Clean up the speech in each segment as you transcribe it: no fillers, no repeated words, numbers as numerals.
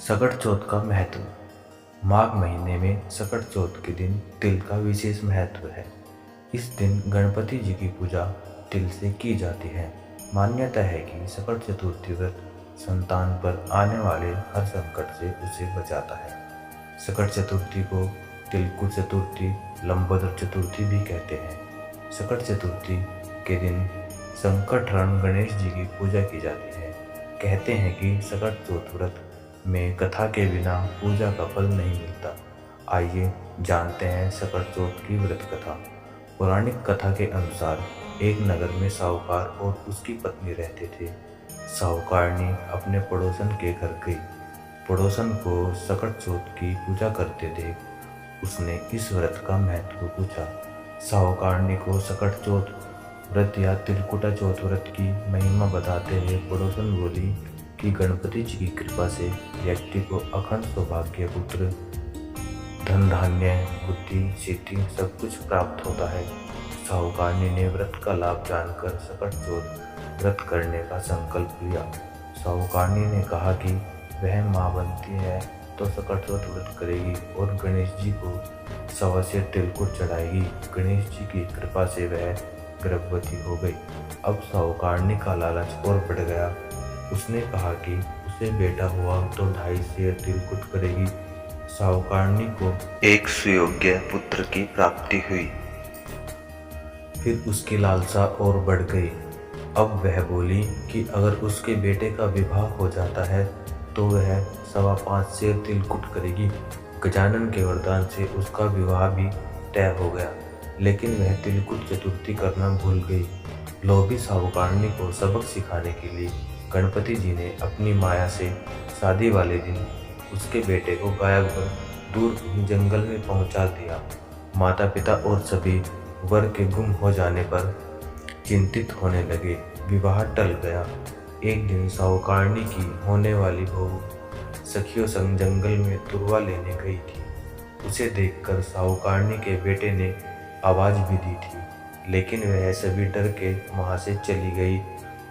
सकट चौथ का महत्व। माघ महीने में सकट चौथ के दिन तिल का विशेष महत्व है। इस दिन गणपति जी की पूजा तिल से की जाती है। मान्यता है कि सकट चतुर्थी व्रत संतान पर आने वाले हर संकट से उसे बचाता है। सकट चतुर्थी को तिलकुट चतुर्थी, लंबोदर चतुर्थी भी कहते हैं। सकट चतुर्थी के दिन संकटहरण गणेश जी की पूजा की जाती है। कहते हैं कि सकट चौथ व्रत में कथा के बिना पूजा का फल नहीं मिलता। आइए जानते हैं सकट चौथ की व्रत कथा। पौराणिक कथा के अनुसार एक नगर में साहूकार और उसकी पत्नी रहते थे। साहूकारनी अपने पड़ोसन के घर गई। पड़ोसन को सकट चौथ की पूजा करते देख उसने इस व्रत का महत्व पूछा। साहूकारनी को सकट चौथ व्रत या तिलकुटा चौथ व्रत की महिमा बताते हुए पड़ोसन बोली कि गणपति जी की कृपा से व्यक्ति को अखंड सौभाग्य, पुत्र, धन धान्य, बुद्धि, सिद्धि सब कुछ प्राप्त होता है। साहूकारनी ने व्रत का लाभ जानकर सकट चौथ व्रत करने का संकल्प लिया। साहूकारनी ने कहा कि वह मां बनती है तो सकट चौथ व्रत करेगी और गणेश जी को सवा से तिलकुट चढ़ाएगी। गणेश जी की कृपा से वह गर्भवती हो गई। अब साहूकारनी का लालच और बढ़ गया। उसने कहा कि उसे बेटा हुआ तो 2.5 सेर तिलकुट करेगी। साहूकारनी को एक सुयोग्य पुत्र की प्राप्ति हुई। फिर उसकी लालसा और बढ़ गई। अब वह बोली कि अगर उसके बेटे का विवाह हो जाता है तो वह 5.25 सेर तिलकुट करेगी। गजानन के वरदान से उसका विवाह भी तय हो गया, लेकिन वह तिलकुट चतुर्थी करना भूल गई। लोभी साहूकारनी को सबक सिखाने के लिए गणपति जी ने अपनी माया से शादी वाले दिन उसके बेटे को गायब कर दूर कहीं जंगल में पहुंचा दिया। माता पिता और सभी वर के गुम हो जाने पर चिंतित होने लगे। विवाह टल गया। एक दिन साहूकारनी की होने वाली बहू सखियों संग जंगल में तुरवा लेने गई थी। उसे देखकर साहूकारनी के बेटे ने आवाज भी दी थी, लेकिन वह सभी डर के वहां से चली गई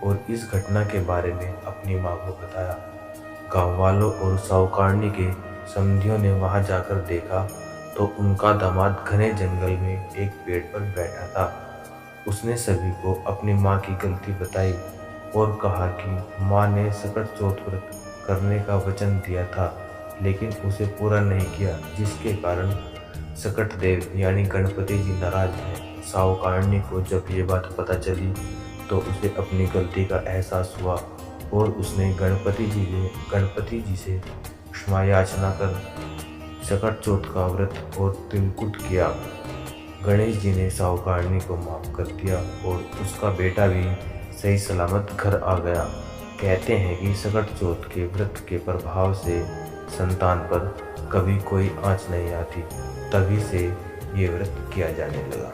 और इस घटना के बारे में अपनी मां को बताया। गांव वालों और साहूकारनी के समधियों ने वहां जाकर देखा तो उनका दामाद घने जंगल में एक पेड़ पर बैठा था। उसने सभी को अपनी मां की गलती बताई और कहा कि मां ने सकट चौथ व्रत करने का वचन दिया था, लेकिन उसे पूरा नहीं किया, जिसके कारण सकट देव यानी गणपति जी नाराज हैं। साहूकारनी को जब ये बात पता चली तो उसे अपनी गलती का एहसास हुआ और उसने गणपति जी से क्षमा याचना कर सकट चौथ का व्रत और तिलकुट किया। गणेश जी ने साहूकारनी को माफ कर दिया और उसका बेटा भी सही सलामत घर आ गया। कहते हैं कि सकट चौथ के व्रत के प्रभाव से संतान पर कभी कोई आँच नहीं आती, तभी से ये व्रत किया जाने लगा।